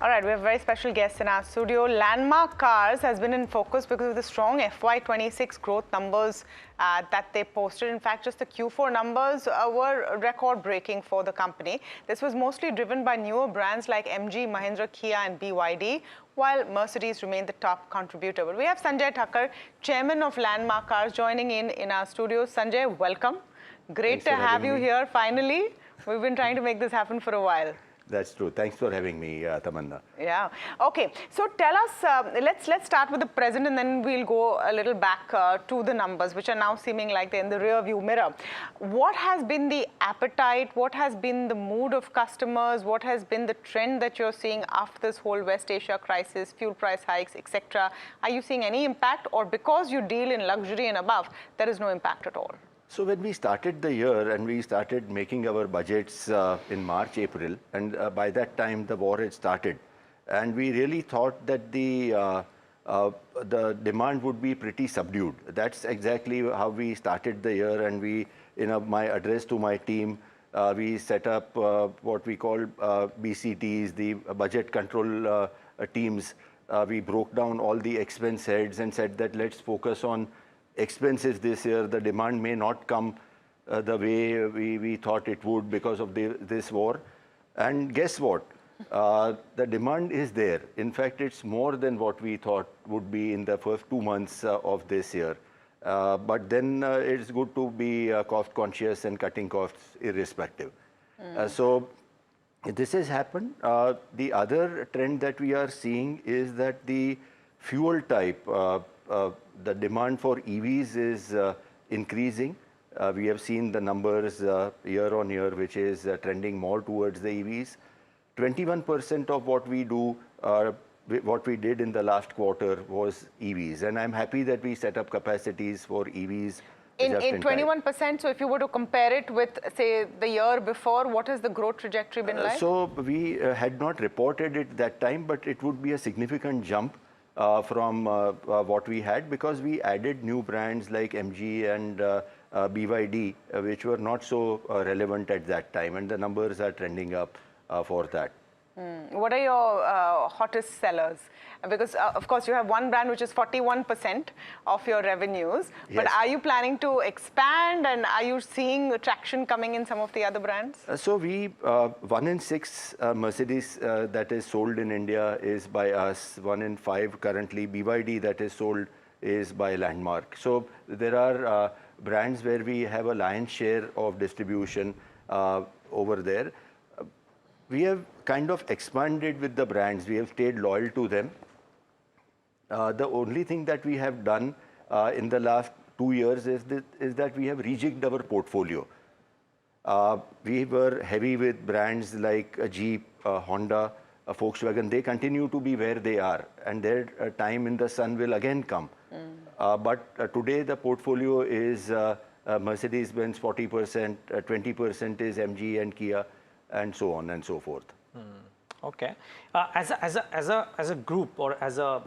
All right, we have a very special guest in our studio. Landmark Cars has been in focus because of the strong FY26 growth numbers that they posted. In fact, just the Q4 numbers were record-breaking for the company. This was mostly driven by newer brands like MG, Mahindra, Kia and BYD, while Mercedes remained the top contributor. But we have Sanjay Thakker, chairman of Landmark Cars, joining in our studio. Sanjay, welcome. Great to have you here finally. We've been trying to make this happen for a while. That's true. Thanks for having me, Tamanna. Yeah. Okay. So tell us, let's start with the present and then we'll go a little back to the numbers, which are now seeming like they're in the rear view mirror. What has been the appetite? What has been the mood of customers? What has been the trend that you're seeing after this whole West Asia crisis, fuel price hikes, etc.? Are you seeing any impact, or because you deal in luxury and above, there is no impact at all? So when we started the year and we started making our budgets in March, April, and by that time the war had started, and we really thought that the demand would be pretty subdued. That's exactly how we started the year, and we, my address to my team, we set up what we call BCTs, the budget control teams. We broke down all the expense heads and said that let's focus on expenses this year. The demand may not come the way we thought it would because of this war. And guess what? The demand is there. In fact, it's more than what we thought would be in the first 2 months of this year. But then it's good to be cost conscious and cutting costs irrespective. So this has happened. The other trend that we are seeing is that the fuel type, the demand for EVs is increasing. We have seen the numbers year on year, which is trending more towards the EVs. 21% of what we do, what we did in the last quarter was EVs. And I'm happy that we set up capacities for EVs. In 21%, so if you were to compare it with, say, the year before, what has the growth trajectory been like? So we had not reported it that time, but it would be a significant jump from what we had, because we added new brands like MG and BYD, which were not so relevant at that time, and the numbers are trending up for that. What are your hottest sellers? Because of course you have one brand which is 41% of your revenues, but are you planning to expand, and are you seeing traction coming in some of the other brands? So we, 1 in 6 Mercedes that is sold in India is by us. 1 in 5 currently BYD that is sold is by Landmark. So there are brands where we have a lion's share of distribution over there. We have kind of expanded with the brands. We have stayed loyal to them. The only thing that we have done in the last 2 years is that we have rejigged our portfolio. We were heavy with brands like Jeep, Honda, Volkswagen. They continue to be where they are, and their time in the sun will again come. But today the portfolio is Mercedes-Benz 40%, 20% is MG and Kia, and so on and so forth. Okay. As a group, or as a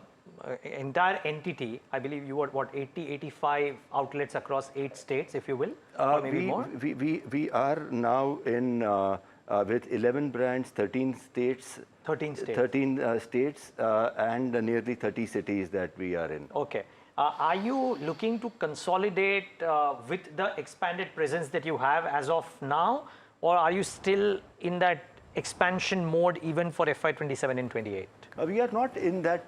entire entity, I believe you were what, 80, 85 outlets across 8 states, if you will, or maybe more? We are now in with 11 brands, 13 states. 13 states. 13 states and nearly 30 cities that we are in. Okay. Are you looking to consolidate with the expanded presence that you have as of now, or are you still in that expansion mode even for FY27 and 28? We are not in that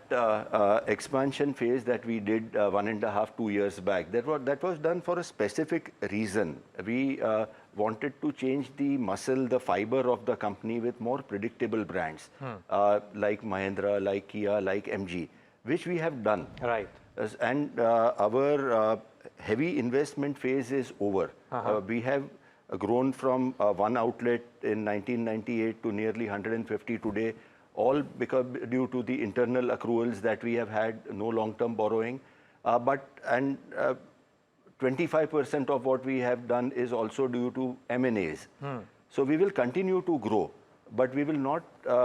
expansion phase that we did 1.5, 2 years back. That was done for a specific reason. We wanted to change the muscle, the fiber of the company with more predictable brands like Mahindra, like Kia, like MG, which we have done. Right. And our heavy investment phase is over. We have grown from 1 outlet in 1998 to nearly 150 today, all because due to the internal accruals that we have had, no long-term borrowing. But 25% of what we have done is also due to M&As. So we will continue to grow, but we will not.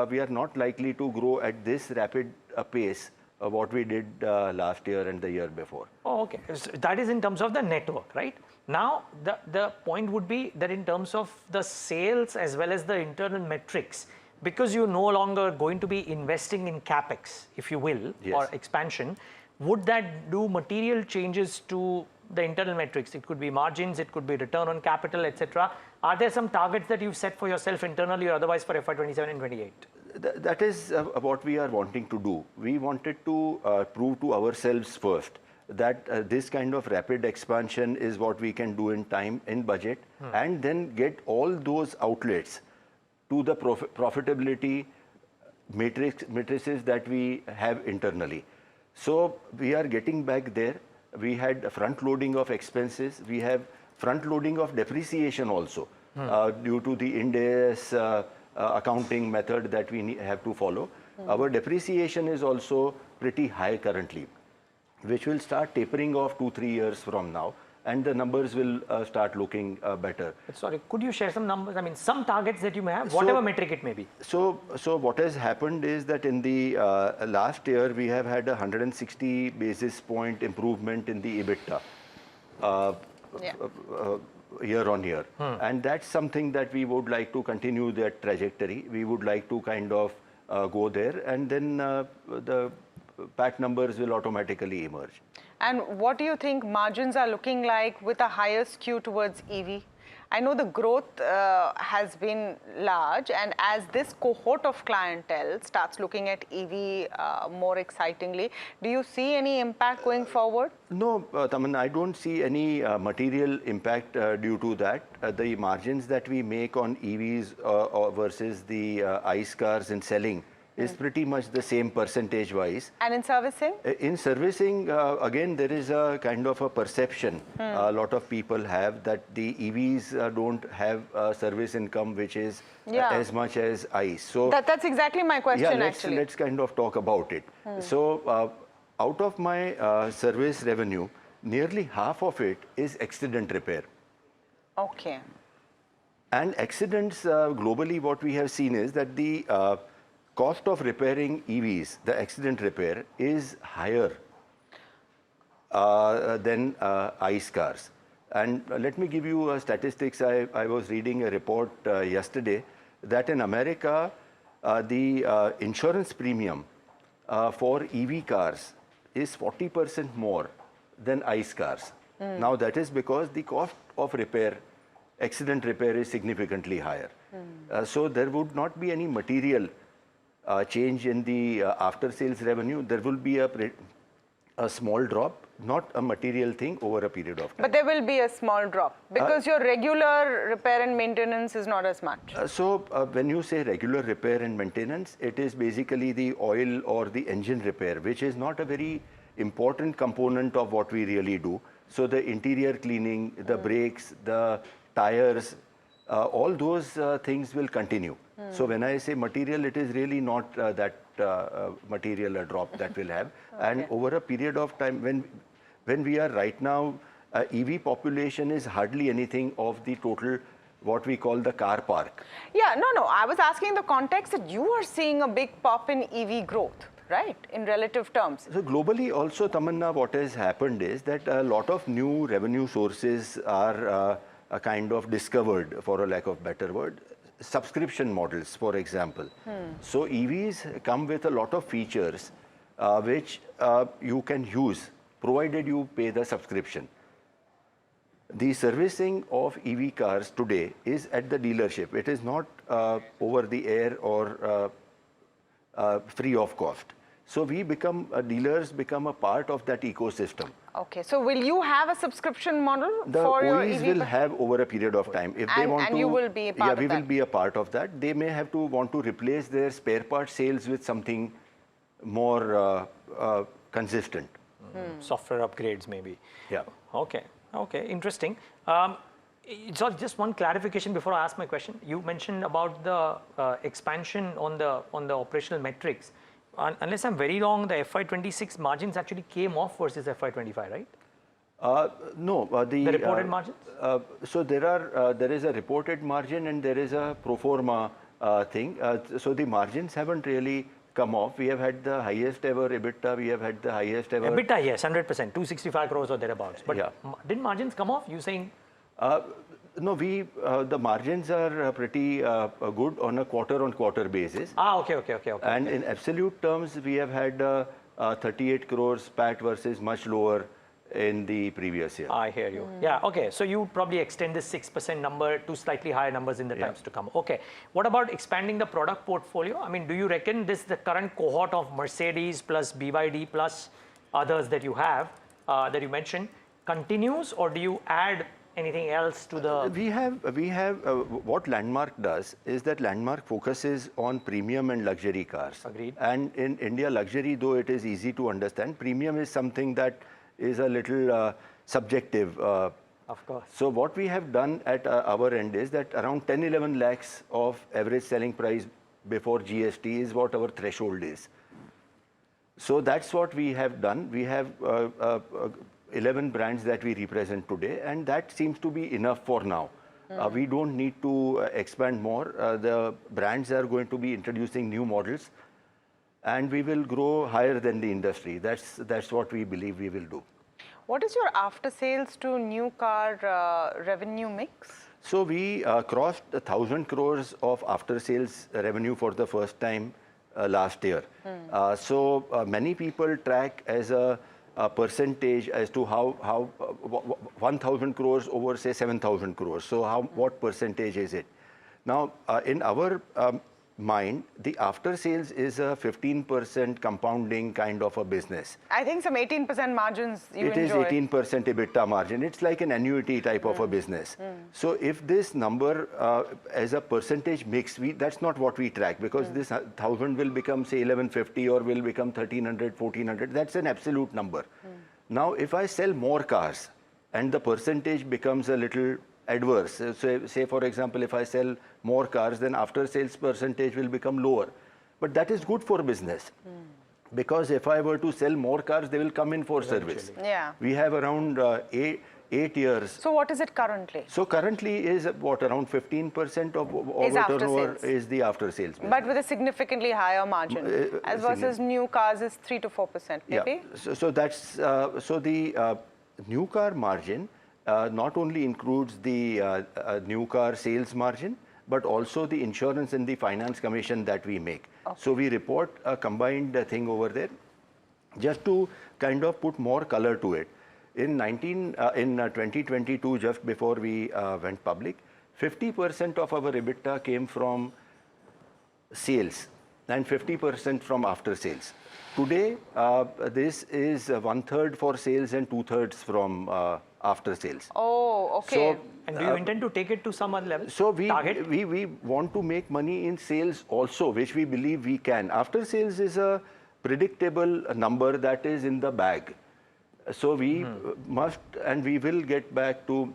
We are not likely to grow at this rapid pace of what we did last year and the year before. Oh, okay. So that is in terms of the network, right? Now, the point would be that in terms of the sales as well as the internal metrics, because you're no longer going to be investing in capex, if you will, Yes. or expansion, would that do material changes to the internal metrics? It could be margins, it could be return on capital, etc. Are there some targets that you've set for yourself internally or otherwise for FY27 and 28? That is what we are wanting to do. We wanted to prove to ourselves first that this kind of rapid expansion is what we can do in time, in budget, and then get all those outlets to the profitability matrices that we have internally. So we are getting back there. We had front loading of expenses. We have front loading of depreciation also due to the Ind AS accounting method that we have to follow. Our depreciation is also pretty high currently, which will start tapering off 2-3 years from now, and the numbers will start looking better. Sorry, could you share some numbers? I mean, some targets that you may have, whatever metric it may be. So what has happened is that in the last year, we have had a 160 basis point improvement in the EBITDA year on year. And that's something that we would like to continue that trajectory. We would like to kind of go there, and then the PAT numbers will automatically emerge. And what do you think margins are looking like with a higher skew towards EV? I know the growth has been large, and as this cohort of clientele starts looking at EV more excitingly, do you see any impact going forward? No, Taman, I don't see any material impact due to that. The margins that we make on EVs versus the ICE cars in selling is pretty much the same percentage-wise. And in servicing? In servicing, again, there is a kind of a perception a lot of people have that the EVs don't have service income which is as much as ICE. So that's exactly my question, actually. Let's kind of talk about it. So out of my service revenue, nearly half of it is accident repair. Okay. And accidents, globally, what we have seen is that the cost of repairing EVs, the accident repair, is higher than ICE cars. And let me give you statistics. I was reading a report yesterday that in America, the insurance premium for EV cars is 40% more than ICE cars. Now, that is because the cost of repair, accident repair, is significantly higher. So there would not be any material change in the after-sales revenue. There will be a small drop, not a material thing over a period of time. But there will be a small drop because your regular repair and maintenance is not as much. So when you say regular repair and maintenance, it is basically the oil or the engine repair, which is not a very important component of what we really do. So the interior cleaning, the brakes, the tires, all those things will continue. So when I say material, it is really not that material drop that will have. And over a period of time, when we are right now, EV population is hardly anything of the total what we call the car park. Yeah, no. I was asking the context that you are seeing a big pop in EV growth, right, in relative terms. So globally also, Tamanna, what has happened is that a lot of new revenue sources are kind of discovered, for a lack of better word. Subscription models, for example. So EVs come with a lot of features which you can use, provided you pay the subscription. The servicing of EV cars today is at the dealership. It is not over the air or free of cost. So we dealers become a part of that ecosystem. Okay, so will you have a subscription model for your EV? The OEs will have over a period of time. If they want to, you will be a part of that? Yeah, we will be a part of that. They may have to want to replace their spare part sales with something more consistent. Software upgrades, maybe. Yeah. Okay, interesting. So just one clarification before I ask my question. You mentioned about the expansion on the operational metrics. Unless I'm very wrong, the FY26 margins actually came off versus FY25, right? No. The reported margins? So there is a reported margin and there is a pro forma thing. So the margins haven't really come off. We have had the highest ever EBITDA. We have had the highest ever... EBITDA, yes, 100%, 265 crores or thereabouts. But didn't margins come off? You saying... No, the margins are pretty good on a quarter-on-quarter basis. Okay. And in absolute terms, we have had 38 crores PAT versus much lower in the previous year. I hear you. Yeah, okay. So you probably extend this 6% number to slightly higher numbers in the times to come. Okay. What about expanding the product portfolio? I mean, do you reckon this the current cohort of Mercedes plus BYD plus others that you have, that you mentioned, continues, or do you add anything else to the... We have what Landmark does is that Landmark focuses on premium and luxury cars. Agreed. And in India, luxury, though it is easy to understand, premium is something that is a little subjective. Of course. So what we have done at our end is that around 10-11 lakhs of average selling price before GST is what our threshold is. So that's what we have done. We have 11 brands that we represent today, and that seems to be enough for now. We don't need to expand more. The brands are going to be introducing new models, and we will grow higher than the industry. That's what we believe we will do. What is your after-sales to new car revenue mix? So we crossed 1,000 crores of after-sales revenue for the first time last year. So many people track as a percentage as to how 1,000 crores over say 7,000 crores. So what percentage is it? Now in our mind, the after sales is a 15% compounding kind of a business. I think some 18% margins you enjoy. It is 18% EBITDA margin. It's like an annuity type of a business. So if this number as a percentage mix, that's not what we track, because this 1,000 will become say 1,150 or will become 1,300, 1,400. That's an absolute number. Now, if I sell more cars and the percentage becomes a little adverse. So say for example, if I sell more cars, then after sales percentage will become lower. But that is good for business. Because if I were to sell more cars, they will come in for service. Yeah. We have around 8 years. So what is it currently? So currently is what, around 15% of our turnover is the after sales business. But with a significantly higher margin, as versus new cars is 3 to 4%, maybe? Yeah. So that's so the new car margin not only includes the new car sales margin, but also the insurance and the finance commission that we make. Okay. So we report a combined thing over there, just to kind of put more color to it. In 2022, just before we went public, 50% of our EBITDA came from sales and 50% from after sales. Today, this is 1/3 for sales and 2/3 from after sales. Oh, okay. So, and do you intend to take it to some other level? So we want to make money in sales also, which we believe we can. After sales is a predictable number that is in the bag. So we must, and we will get back to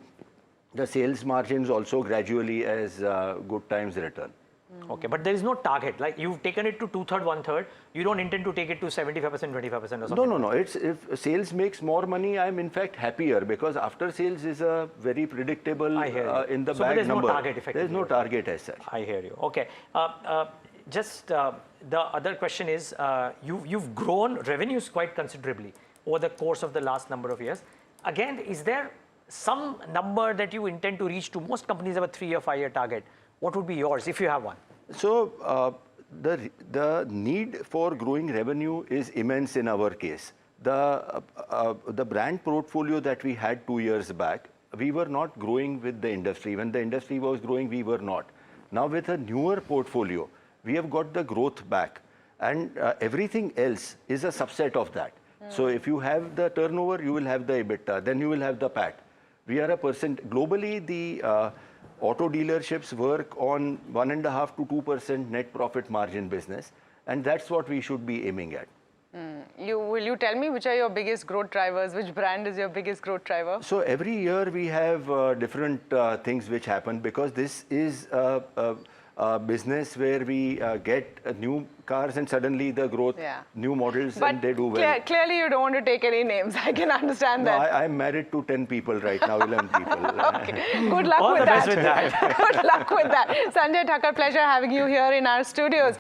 the sales margins also gradually as good times return. Okay, but there is no target. Like you've taken it to 2/3, 1/3. You don't intend to take it to 75%, 25% or something? No. It's if sales makes more money, I'm in fact happier, because after sales is a very predictable in the bag there's number. No target effectively. There's no target as such. I hear you. Okay. The other question is, you've grown revenues quite considerably over the course of the last number of years. Again, is there some number that you intend to reach to? Most companies have a 3-year, 5-year target. What would be yours if you have one? So the need for growing revenue is immense in our case. The brand portfolio that we had 2 years back, we were not growing with the industry. When the industry was growing, we were not. Now with a newer portfolio, we have got the growth back, and everything else is a subset of that. So if you have the turnover, you will have the EBITDA, then you will have the PAT. We are a percent. Globally, the auto dealerships work on 1.5 to 2% net profit margin business, and that's what we should be aiming at. Will you tell me which are your biggest growth drivers? Which brand is your biggest growth driver? So every year we have different things which happen, because this is a business where we get new cars and suddenly the growth, new models, but and they do well. Clearly you don't want to take any names. I can understand that. I'm married to 10 people right now, 11 people. Okay. Good luck All with the best with that. Good luck with that. Sanjay Thakker, pleasure having you here in our studios.